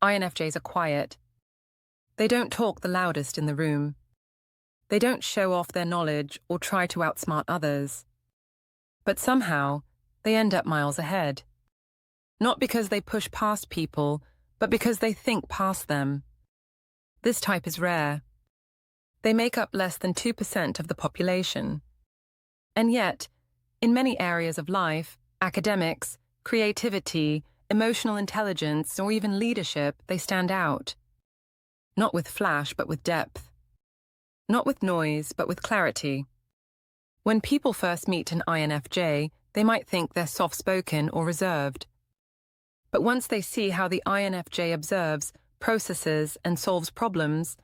INFJs are quiet. They don't talk the loudest in the room. They don't show off their knowledge or try to outsmart others. But somehow, they end up miles ahead. Not because they push past people, but because they think past them. This type is rare. They make up less than 2% of the population. And yet, in many areas of life, academics, creativity, emotional intelligence, or even leadership, they stand out. Not with flash, but with depth. Not with noise, but with clarity. When people first meet an INFJ, they might think they're soft-spoken or reserved. But once they see how the INFJ observes, processes, and solves problems,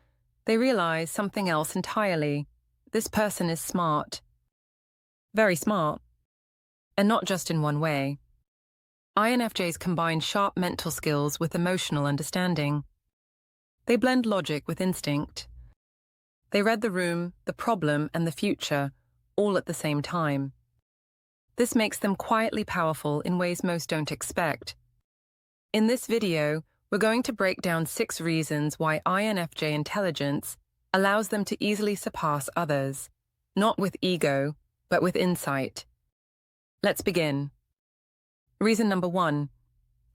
they realize something else entirely. This person is smart. Very smart. And not just in one way. INFJs combine sharp mental skills with emotional understanding. They blend logic with instinct. They read the room, the problem, and the future, all at the same time. This makes them quietly powerful in ways most don't expect. In this video, we're going to break down 6 reasons why INFJ intelligence allows them to easily surpass others, not with ego, but with insight. Let's begin. Reason number 1,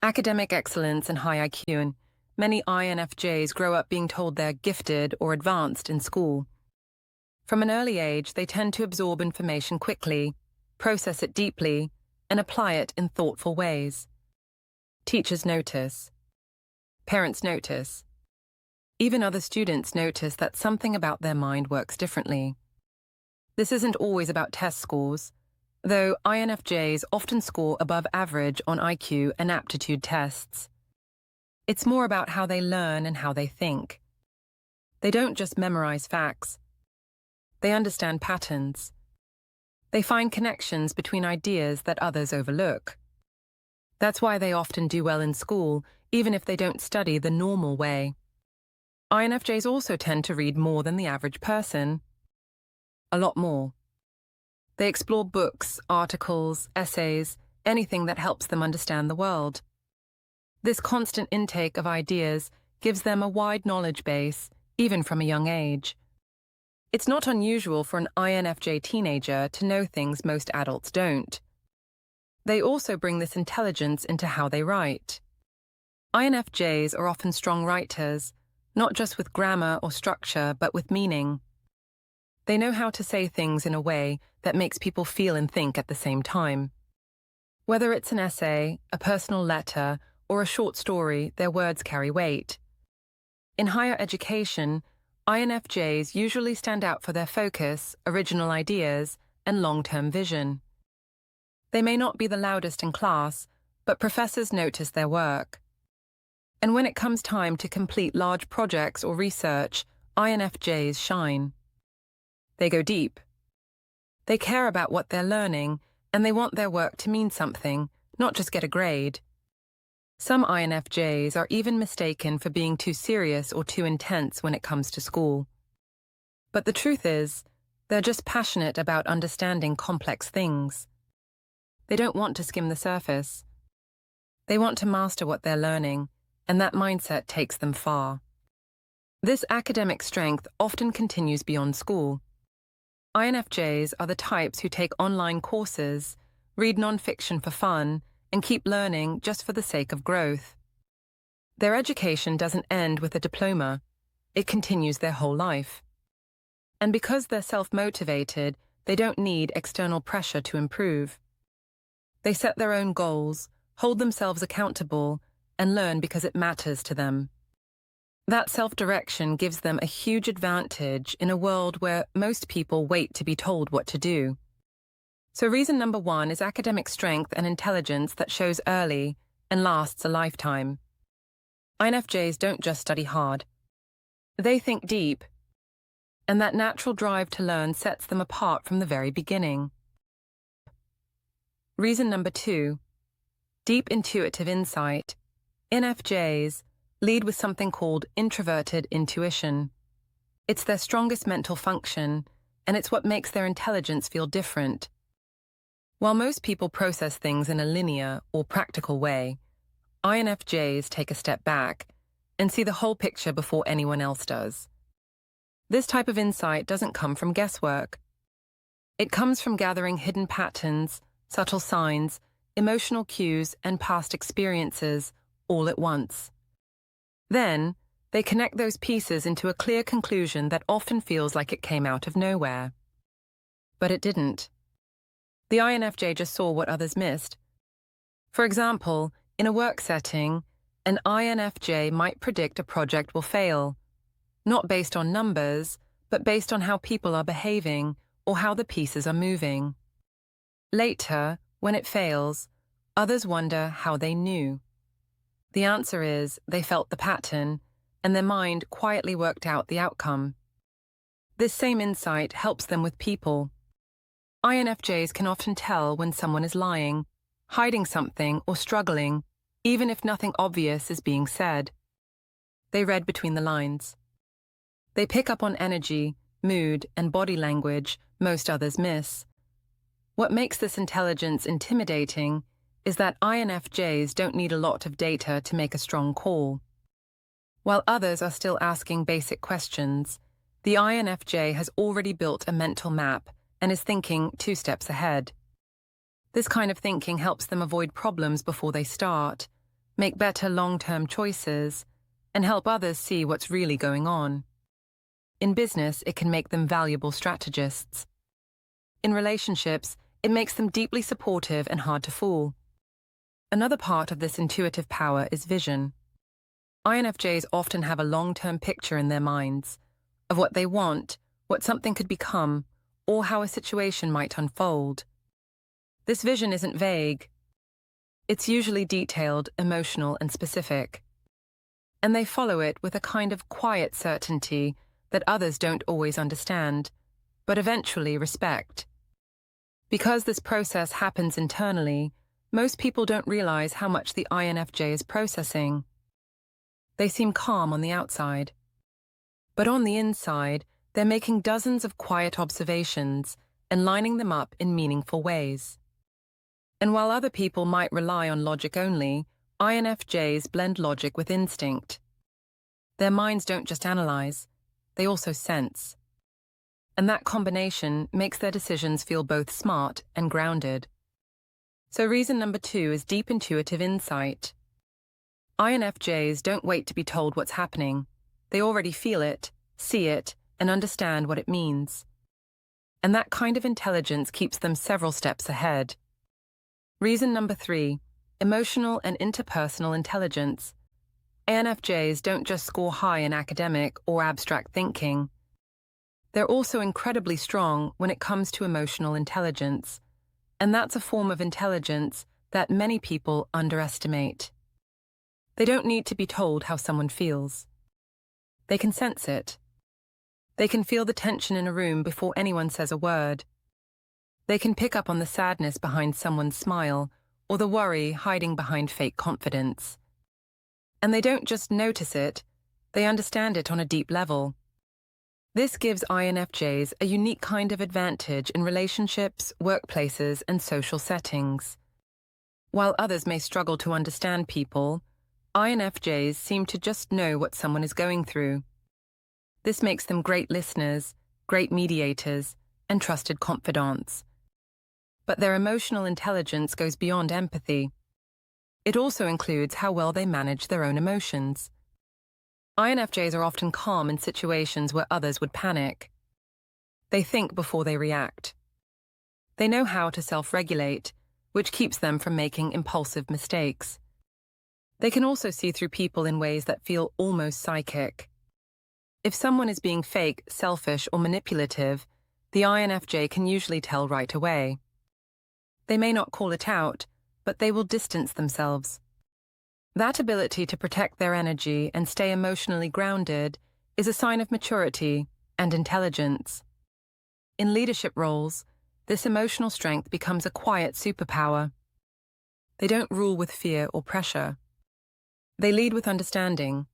academic excellence and high IQ. Many INFJs grow up being told they're gifted or advanced in school. From an early age, they tend to absorb information quickly, process it deeply, and apply it in thoughtful ways. Teachers notice. Parents notice. Even other students notice that something about their mind works differently. This isn't always about test scores, though INFJs often score above average on IQ and aptitude tests. It's more about how they learn and how they think. They don't just memorize facts. They understand patterns. They find connections between ideas that others overlook. That's why they often do well in school, even if they don't study the normal way. INFJs also tend to read more than the average person. A lot more. They explore books, articles, essays, anything that helps them understand the world. This constant intake of ideas gives them a wide knowledge base, even from a young age. It's not unusual for an INFJ teenager to know things most adults don't. They also bring this intelligence into how they write. INFJs are often strong writers, not just with grammar or structure, but with meaning. They know how to say things in a way that makes people feel and think at the same time. Whether it's an essay, a personal letter, or a short story, their words carry weight. In higher education, INFJs usually stand out for their focus, original ideas, and long-term vision. They may not be the loudest in class, but professors notice their work. And when it comes time to complete large projects or research, INFJs shine. They go deep. They care about what they're learning, and they want their work to mean something, not just get a grade. Some INFJs are even mistaken for being too serious or too intense when it comes to school. But the truth is, they're just passionate about understanding complex things. They don't want to skim the surface. They want to master what they're learning, and that mindset takes them far. This academic strength often continues beyond school. INFJs are the types who take online courses, read non-fiction for fun, and keep learning just for the sake of growth. Their education doesn't end with a diploma, it continues their whole life. And because they're self-motivated, they don't need external pressure to improve. They set their own goals, hold themselves accountable, and learn because it matters to them. That self-direction gives them a huge advantage in a world where most people wait to be told what to do. So reason number 1 is academic strength and intelligence that shows early and lasts a lifetime. INFJs don't just study hard. They think deep, and that natural drive to learn sets them apart from the very beginning. Reason number 2, deep intuitive insight. INFJs lead with something called introverted intuition. It's their strongest mental function, and it's what makes their intelligence feel different. While most people process things in a linear or practical way, INFJs take a step back. and see the whole picture before anyone else does. This type of insight doesn't come from guesswork. It comes from gathering hidden patterns, subtle signs, emotional cues, and past experiences all at once. Then, they connect those pieces into a clear conclusion that often feels like it came out of nowhere. But it didn't. The INFJ just saw what others missed. For example, in a work setting, an INFJ might predict a project will fail, not based on numbers, but based on how people are behaving or how the pieces are moving. Later, when it fails, others wonder how they knew. The answer is they felt the pattern, and their mind quietly worked out the outcome. This same insight helps them with people. INFJs can often tell when someone is lying, hiding something, or struggling, even if nothing obvious is being said. They read between the lines. They pick up on energy, mood, and body language most others miss. What makes this intelligence intimidating is that INFJs don't need a lot of data to make a strong call. While others are still asking basic questions, the INFJ has already built a mental map and is thinking 2 steps ahead. This kind of thinking helps them avoid problems before they start, make better long-term choices, and help others see what's really going on. In business, it can make them valuable strategists. In relationships, it makes them deeply supportive and hard to fool. Another part of this intuitive power is vision. INFJs often have a long-term picture in their minds of what they want, what something could become, or how a situation might unfold. This vision isn't vague. It's usually detailed, emotional, and specific. And they follow it with a kind of quiet certainty that others don't always understand, but eventually respect. Because this process happens internally, most people don't realize how much the INFJ is processing. They seem calm on the outside. But on the inside, they're making dozens of quiet observations and lining them up in meaningful ways. And while other people might rely on logic only, INFJs blend logic with instinct. Their minds don't just analyze, they also sense. And that combination makes their decisions feel both smart and grounded. So reason number 2 is deep intuitive insight. INFJs don't wait to be told what's happening. They already feel it, see it, and understand what it means. And that kind of intelligence keeps them several steps ahead. Reason number 3, emotional and interpersonal intelligence. INFJs don't just score high in academic or abstract thinking. They're also incredibly strong when it comes to emotional intelligence, and that's a form of intelligence that many people underestimate. They don't need to be told how someone feels. They can sense it. They can feel the tension in a room before anyone says a word. They can pick up on the sadness behind someone's smile or the worry hiding behind fake confidence. And they don't just notice it, they understand it on a deep level. This gives INFJs a unique kind of advantage in relationships, workplaces, and social settings. While others may struggle to understand people, INFJs seem to just know what someone is going through. This makes them great listeners, great mediators, and trusted confidants. But their emotional intelligence goes beyond empathy. It also includes how well they manage their own emotions. INFJs are often calm in situations where others would panic. They think before they react. They know how to self-regulate, which keeps them from making impulsive mistakes. They can also see through people in ways that feel almost psychic. If someone is being fake, selfish, or manipulative, the INFJ can usually tell right away. They may not call it out, but they will distance themselves. That ability to protect their energy and stay emotionally grounded is a sign of maturity and intelligence. In leadership roles, this emotional strength becomes a quiet superpower. They don't rule with fear or pressure. They lead with understanding.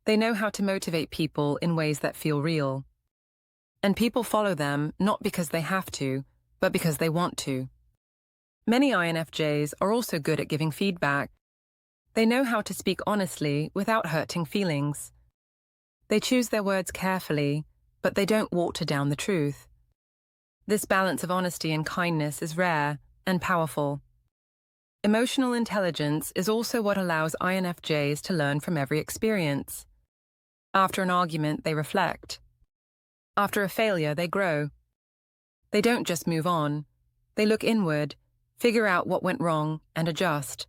They know how to motivate people in ways that feel real. And people follow them not because they have to, but because they want to. Many INFJs are also good at giving feedback. They know how to speak honestly without hurting feelings. They choose their words carefully, but they don't water down the truth. This balance of honesty and kindness is rare and powerful. Emotional intelligence is also what allows INFJs to learn from every experience. After an argument, they reflect. After a failure, they grow. They don't just move on. They look inward, figure out what went wrong, and adjust.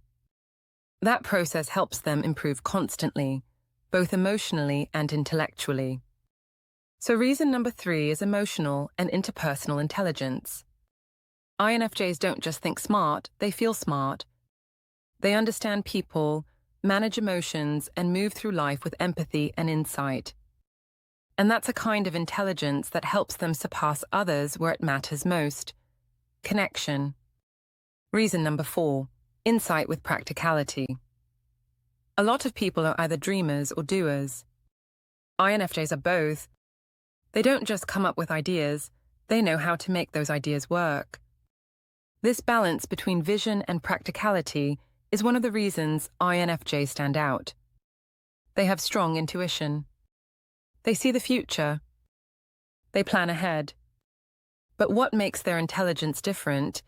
That process helps them improve constantly, both emotionally and intellectually. So reason number 3 is emotional and interpersonal intelligence. INFJs don't just think smart, they feel smart. They understand people, manage emotions, and move through life with empathy and insight. And that's a kind of intelligence that helps them surpass others where it matters most. Connection. Reason number 4, insight with practicality. A lot of people are either dreamers or doers. INFJs are both. They don't just come up with ideas, they know how to make those ideas work. This balance between vision and practicality is one of the reasons INFJs stand out. They have strong intuition. They see the future. They plan ahead. But what makes their intelligence different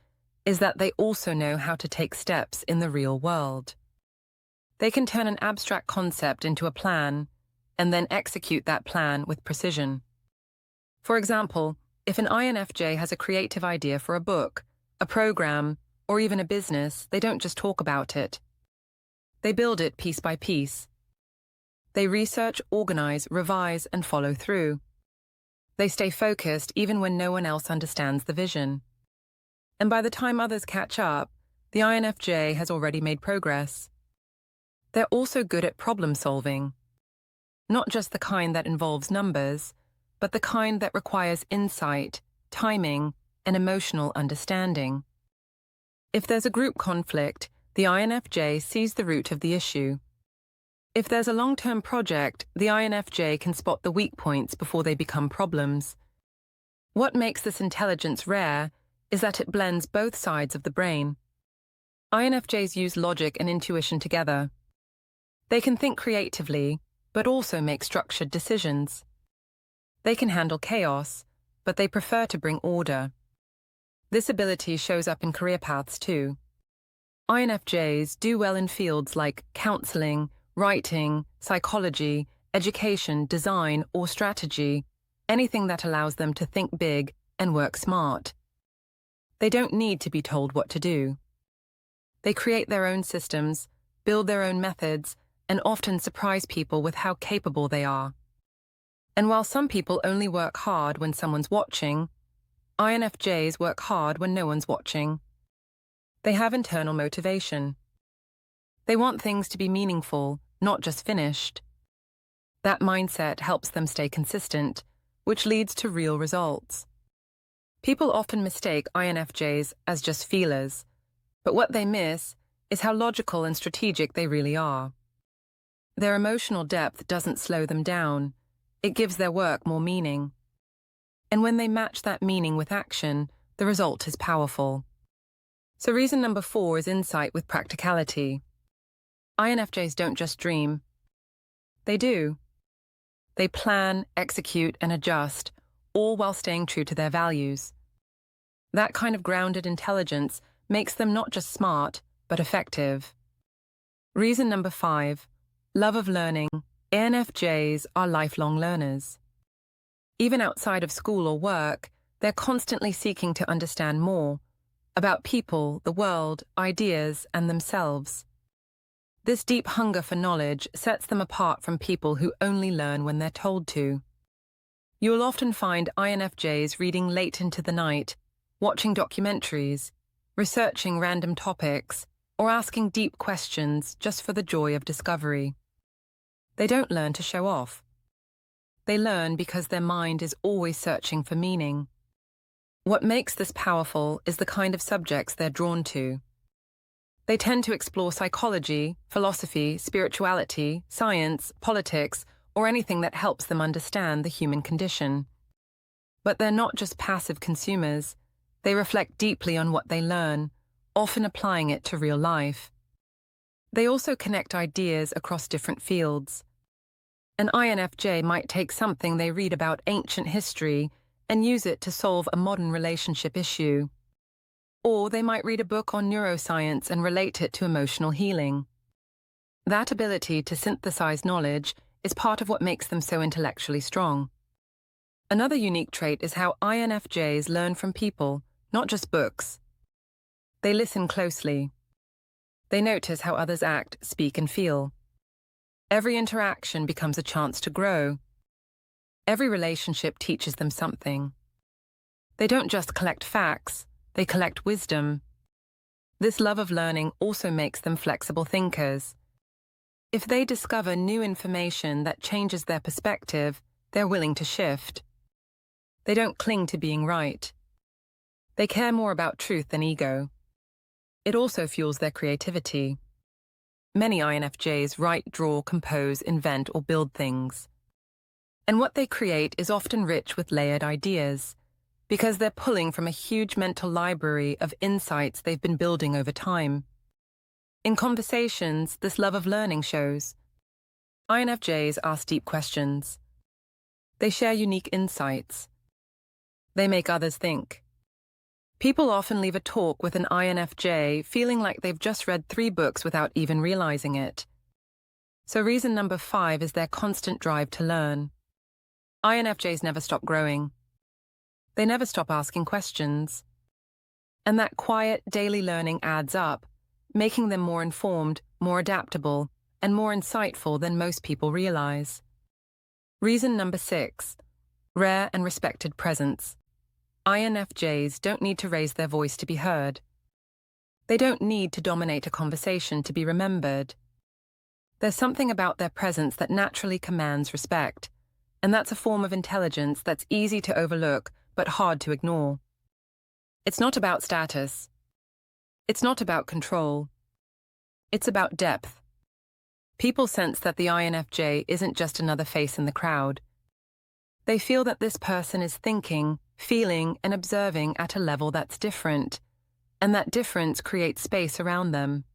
is that they also know how to take steps in the real world. They can turn an abstract concept into a plan and then execute that plan with precision. For example, if an INFJ has a creative idea for a book, a program, or even a business, they don't just talk about it. They build it piece by piece. They research, organize, revise, and follow through. They stay focused even when no one else understands the vision. And by the time others catch up, the INFJ has already made progress. They're also good at problem solving. Not just the kind that involves numbers, but the kind that requires insight, timing, and emotional understanding. If there's a group conflict, the INFJ sees the root of the issue. If there's a long-term project, the INFJ can spot the weak points before they become problems. What makes this intelligence rare is that it blends both sides of the brain. INFJs use logic and intuition together. They can think creatively, but also make structured decisions. They can handle chaos, but they prefer to bring order. This ability shows up in career paths too. INFJs do well in fields like counseling, writing, psychology, education, design, or strategy, anything that allows them to think big and work smart. They don't need to be told what to do. They create their own systems, build their own methods, and often surprise people with how capable they are. And while some people only work hard when someone's watching, INFJs work hard when no one's watching. They have internal motivation. They want things to be meaningful, not just finished. That mindset helps them stay consistent, which leads to real results. People often mistake INFJs as just feelers, but what they miss is how logical and strategic they really are. Their emotional depth doesn't slow them down, it gives their work more meaning. And when they match that meaning with action, the result is powerful. So reason number 4 is insight with practicality. INFJs don't just dream. They do. They plan, execute, and adjust, all while staying true to their values. That kind of grounded intelligence makes them not just smart, but effective. Reason number 5, love of learning. INFJs are lifelong learners. Even outside of school or work, they're constantly seeking to understand more about people, the world, ideas, and themselves. This deep hunger for knowledge sets them apart from people who only learn when they're told to. You'll often find INFJs reading late into the night, watching documentaries, researching random topics, or asking deep questions just for the joy of discovery. They don't learn to show off. They learn because their mind is always searching for meaning. What makes this powerful is the kind of subjects they're drawn to. They tend to explore psychology, philosophy, spirituality, science, politics, or anything that helps them understand the human condition. But they're not just passive consumers. They reflect deeply on what they learn, often applying it to real life. They also connect ideas across different fields. An INFJ might take something they read about ancient history and use it to solve a modern relationship issue. Or they might read a book on neuroscience and relate it to emotional healing. That ability to synthesize knowledge is part of what makes them so intellectually strong. Another unique trait is how INFJs learn from people, not just books. They listen closely. They notice how others act, speak, and feel. Every interaction becomes a chance to grow. Every relationship teaches them something. They don't just collect facts, they collect wisdom. This love of learning also makes them flexible thinkers. If they discover new information that changes their perspective, they're willing to shift. They don't cling to being right. They care more about truth than ego. It also fuels their creativity. Many INFJs write, draw, compose, invent, or build things. And what they create is often rich with layered ideas, because they're pulling from a huge mental library of insights they've been building over time. In conversations, this love of learning shows. INFJs ask deep questions. They share unique insights. They make others think. People often leave a talk with an INFJ feeling like they've just read 3 books without even realizing it. So reason number 5 is their constant drive to learn. INFJs never stop growing. They never stop asking questions. And that quiet, daily learning adds up, making them more informed, more adaptable, and more insightful than most people realize. Reason number 6, rare and respected presence. INFJs don't need to raise their voice to be heard. They don't need to dominate a conversation to be remembered. There's something about their presence that naturally commands respect, and that's a form of intelligence that's easy to overlook but hard to ignore. It's not about status. It's not about control. It's about depth. People sense that the INFJ isn't just another face in the crowd. They feel that this person is thinking, feeling, and observing at a level that's different, and that difference creates space around them.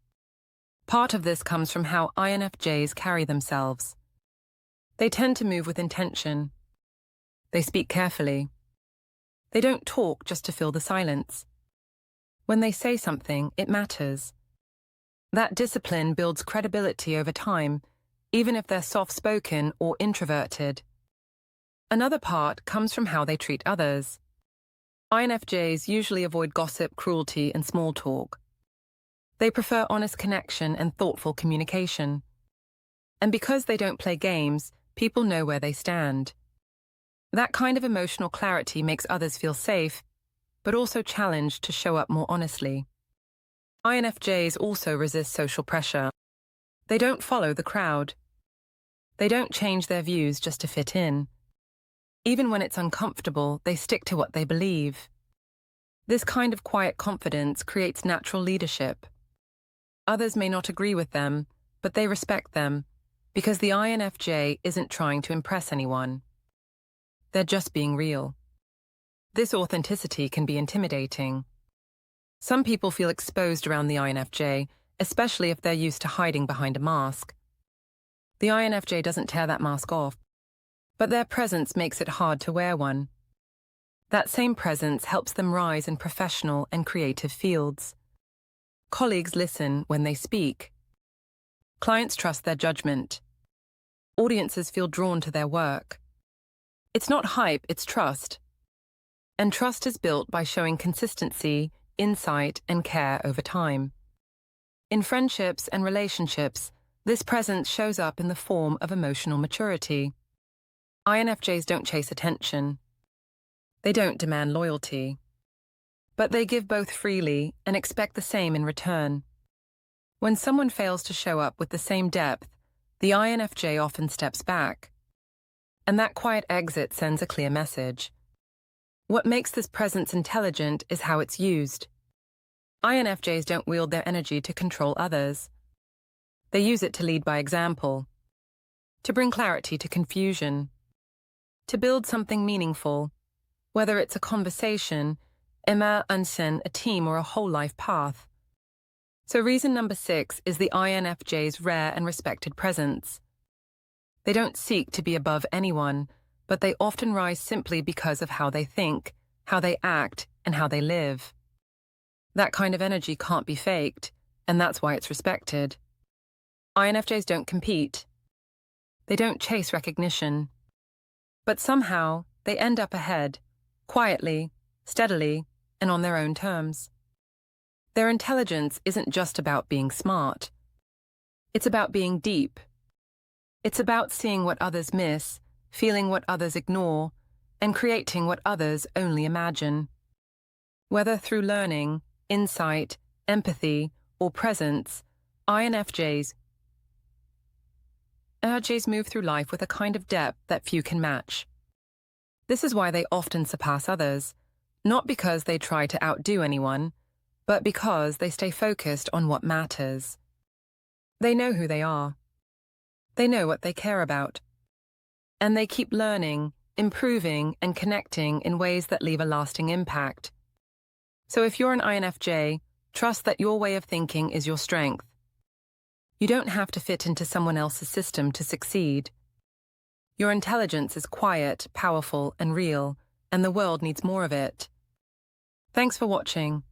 Part of this comes from how INFJs carry themselves. They tend to move with intention. They speak carefully. They don't talk just to fill the silence. When they say something, it matters. That discipline builds credibility over time, even if they're soft-spoken or introverted. Another part comes from how they treat others. INFJs usually avoid gossip, cruelty, and small talk. They prefer honest connection and thoughtful communication. And because they don't play games, people know where they stand. That kind of emotional clarity makes others feel safe, but also challenged to show up more honestly. INFJs also resist social pressure. They don't follow the crowd. They don't change their views just to fit in. Even when it's uncomfortable, they stick to what they believe. This kind of quiet confidence creates natural leadership. Others may not agree with them, but they respect them, because the INFJ isn't trying to impress anyone. They're just being real. This authenticity can be intimidating. Some people feel exposed around the INFJ, especially if they're used to hiding behind a mask. The INFJ doesn't tear that mask off, but their presence makes it hard to wear one. That same presence helps them rise in professional and creative fields. Colleagues listen when they speak. Clients trust their judgment. Audiences feel drawn to their work. It's not hype, it's trust. And trust is built by showing consistency, insight, and care over time. In friendships and relationships, this presence shows up in the form of emotional maturity. INFJs don't chase attention. They don't demand loyalty. But they give both freely and expect the same in return. When someone fails to show up with the same depth, the INFJ often steps back. And that quiet exit sends a clear message. What makes this presence intelligent is how it's used. INFJs don't wield their energy to control others. They use it to lead by example, to bring clarity to confusion, to build something meaningful, whether it's a conversation, a team, or a whole life path. So reason number 6 is the INFJ's rare and respected presence. They don't seek to be above anyone, but they often rise simply because of how they think, how they act, and how they live. That kind of energy can't be faked, and that's why it's respected. INFJs don't compete. They don't chase recognition. But somehow, they end up ahead, quietly, steadily, and on their own terms. Their intelligence isn't just about being smart. It's about being deep. It's about seeing what others miss, feeling what others ignore, and creating what others only imagine. Whether through learning, insight, empathy, or presence, INFJs move through life with a kind of depth that few can match. This is why they often surpass others, not because they try to outdo anyone, but because they stay focused on what matters. They know who they are. They know what they care about. And they keep learning, improving, and connecting in ways that leave a lasting impact. So if you're an INFJ, trust that your way of thinking is your strength. You don't have to fit into someone else's system to succeed. Your intelligence is quiet, powerful, and real, and the world needs more of it. Thanks for watching.